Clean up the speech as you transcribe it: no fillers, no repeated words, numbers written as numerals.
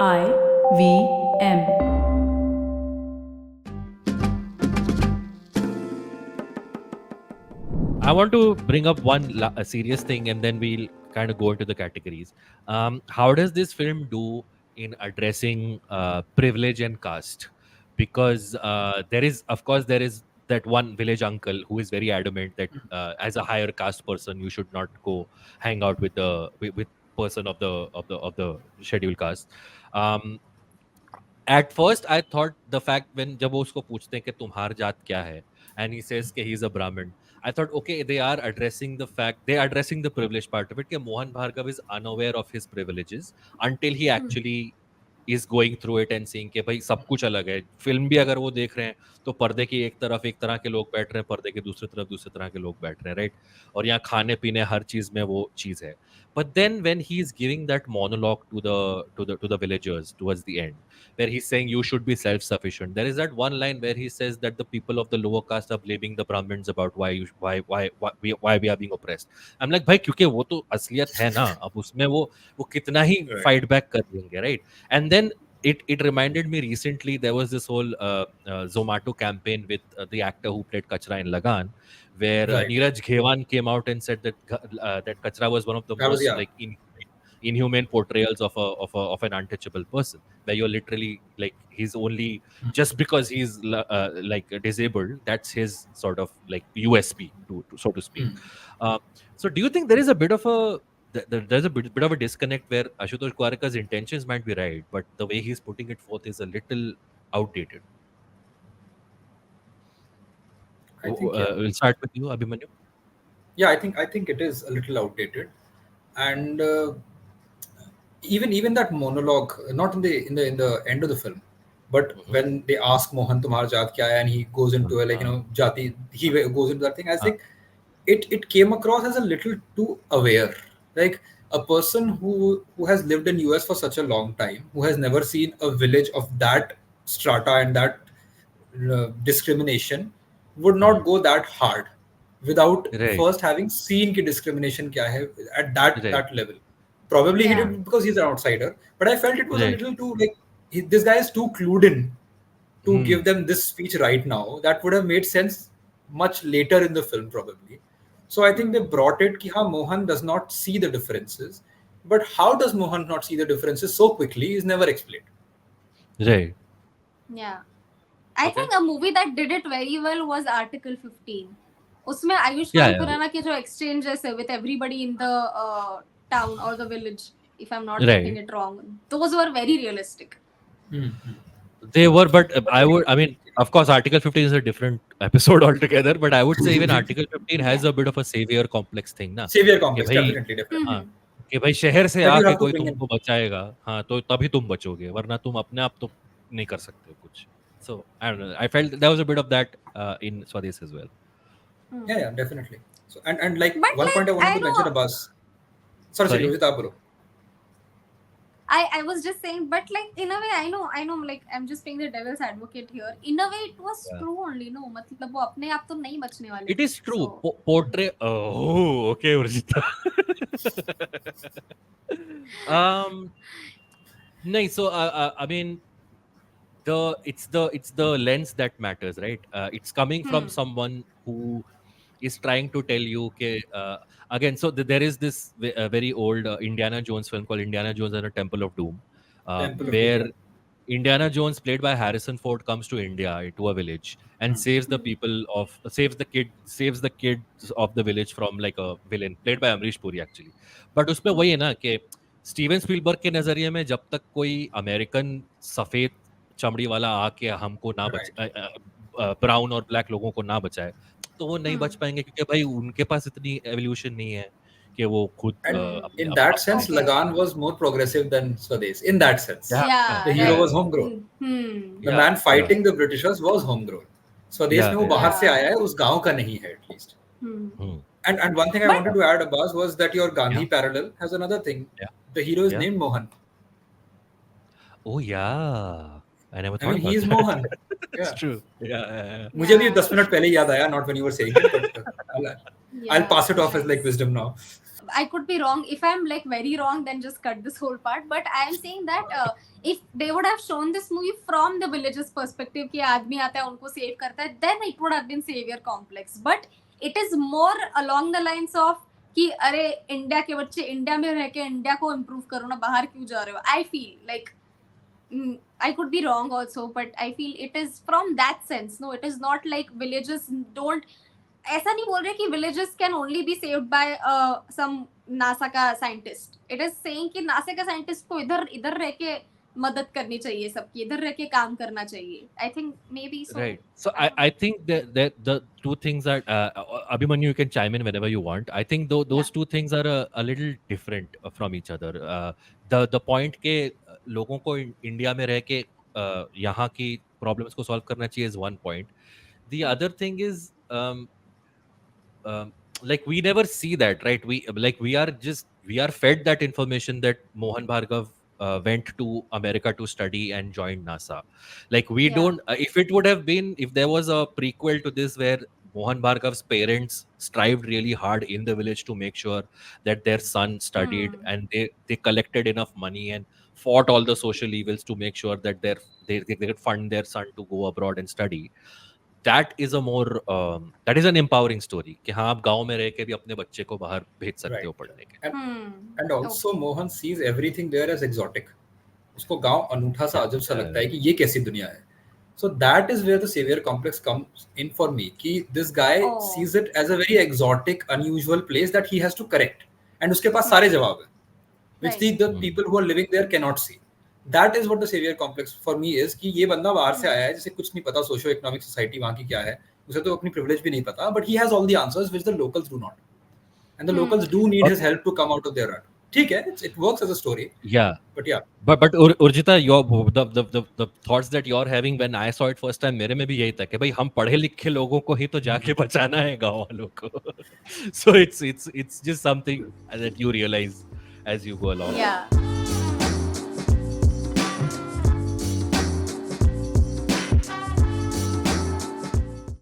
IVM. I want to bring up a serious thing, and then we'll kind of go into the categories. How does this film do in addressing privilege and caste? Because of course, there is that one village uncle who is very adamant that as a higher caste person, you should not go hang out with with person of the scheduled caste. Um, at first I thought the fact when जब वो उसको पूछते हैं कि तुम्हार जात क्या है and he says कि he's a Brahmin, I thought okay, they are addressing the fact, they are addressing the privilege part of it कि Mohan Bhargav is unaware of his privileges until he actually is going through it and seeing कि भाई सब कुछ अलग है. Film भी अगर वो देख रहे हैं तो पर्दे की एक तरफ एक तरह के लोग बैठ रहे हैं, पर्दे के दूसरी तरफ दूसरे तरह के लोग बैठ रहे हैं, राइट. और यहाँ खाने पीने हर चीज में वो चीज है. But then when he is giving that monologue to the villagers towards the end, where he's saying you should be self-sufficient. There is that one line where he says that the people of the lower caste are blaming the Brahmins about why we are being oppressed. I'm like, भाई क्योंकि वो तो असलियत है ना, अब उसमें वो कितना ही fight back कर देंगे, right? And then it reminded me recently there was this whole Zomato campaign with the actor who played Kachra in Lagan, where Right. Neeraj Ghewan came out and said that Kachra was one of the That was, most yeah. like inhumane portrayals of an untouchable person, where you're literally like he's only just because he's like disabled, that's his sort of like USP to so to speak. So do you think there is a bit of a there's a bit of a disconnect where Ashutosh Gowariker's intentions might be right, but the way he's putting it forth is a little outdated? I think, yeah. We'll start with you, Abhimanyu. Yeah, I think it is a little outdated, and even that monologue, not in the end of the film, but when they ask Mohan tumhara jaat kya hai, and he goes into a, like, you know, jati, he goes into that thing. I think it came across as a little too aware, like a person who has lived in US for such a long time, who has never seen a village of that strata and that discrimination, would not go that hard without Right. first having seen ki discrimination kya hai at that Right. that level. Probably he Yeah. did because he's an outsider, but I felt it was a Right. little too, like, this guy is too clued in to give them this speech right now. That would have made sense much later in the film, probably. So I think they brought it ki Mohan does not see the differences, but how does Mohan not see the differences so quickly is never explained. Right. Yeah. I think a movie that did it very well was Article 15. उसमें आयुष्मान खुराना के जो exchanges with everybody in the town or the village, if I'm not getting it wrong, those were very realistic. They were, but I mean, of course, Article 15 is a different episode altogether, but I would say even Article 15 has a bit of a savior complex thing, na? Savior complex, definitely. हाँ, कि भाई शहर से आके कोई तुमको बचाएगा, हाँ, तो तभी तुम बचोगे, वरना तुम अपने आप तो नहीं कर सकते कुछ. So I don't know. I felt there was a bit of that in Swades as well. Yeah, definitely. So and like But one like, point I wanted I to mention know- about. Sorry, Vita, bro. I was just saying, but like in a way, I know, like I'm just playing the devil's advocate here. In a way, it was true only, no? मतलब वो अपने आप तो नहीं बचने वाले. It is true. Portray. Oh, okay, Urjita. No, so I mean, it's the lens that matters, right? It's coming from someone who is trying to tell you, okay, again, so there is this very old Indiana Jones film called Indiana Jones and the Temple of Doom, where Indiana Jones, played by Harrison Ford, comes to India, to a village, and saves the kids of the village from like a villain, played by Amrish Puri actually. But उसमें वही है ना कि Steven Spielberg के नजरिए में जब तक कोई अमेरिकन सफेद चमड़ी वाला आके हमको ना ब्राउन और ब्लैक लोगों को ना बचाए, तो वो नहीं बच पाएंगे, क्योंकि भाई उनके पास इतनी एवोल्यूशन नहीं है कि वो खुद. In that sense, Lagan was more progressive than Swades. In that sense, the hero was homegrown. The man fighting the Britishers was homegrown. Swades में वो बाहर से आया है, उस गांव का नहीं है at least. And one thing I wanted to add, Abbas, was that your Gandhi parallel has another thing. The hero is named Mohan. Oh yeah, I never thought. I mean, he is Mohan. It's true. Yeah. मुझे भी 10 minute पहले याद आया, not when you were saying it, but I'll pass it off as like wisdom now. I could be wrong. If I'm like very wrong, then just cut this whole part. But I am saying that if they would have shown this movie from the villagers' perspective, कि आदमी आता है उनको save करता है, then it would have been savior complex. But it is more along the lines of कि अरे India के बच्चे इंडिया में रह के इंडिया को इम्प्रूव करो ना, बाहर क्यों जा रहे हो? I feel like I could be wrong also, but I feel it is from that sense. No, it is not like villages don't. ऐसा नहीं बोल रहे कि villages can only be saved by some NASA का scientist. It is saying कि NASA का scientist को इधर इधर रह के मदद करनी चाहिए सबकी, इधर रह के काम करना चाहिए. I think maybe so. Right. So I think that the two things are Abhimanyu, you can chime in whenever you want. I think those two things are a little different from each other. The point के लोगों को India में रह के यहाँ की problems को solve करना चाहिए is one point. The other thing is like we never see that, right? We are fed that information that Mohan Bhargav went to America to study and joined NASA. Like we don't. If it would have been, if there was a prequel to this where Mohan Bhargav's parents strived really hard in the village to make sure that their son studied, and they collected enough money and fought all the social evils to make sure that they could fund their son to go abroad and study. That is an empowering story कि हाँ आप गांव में रह के भी अपने बच्चे को बाहर भेज सकते हो पढ़ने के. And also Mohan sees everything there as exotic. उसको गांव अनूठा सा अजब सा लगता है कि ये कैसी दुनिया है. So that is where the savior complex comes in for me. कि this guy sees it as a very exotic, unusual place that he has to correct. And उसके पास सारे जवाब हैं, which the people who are living there cannot see. That is what the savior complex for me is. कि ये बंदा बाहर से आया है जिसे कुछ नहीं पता सोशो इकोनॉमिक सोसाइटी वहाँ की क्या है, उसे तो अपनी प्रिविलेज भी नहीं पता, but he has all the answers which the locals do not, and the locals do need his help to come out of their rut. ठीक है, it works as a story. But Urjita, the thoughts that you're having when I saw it first time, मेरे में भी यही था कि भाई हम पढ़े लिखे लोगों को ही तो जाके बचाना है गाँव वालों को. So it's just something that you realize as you go along. Yeah.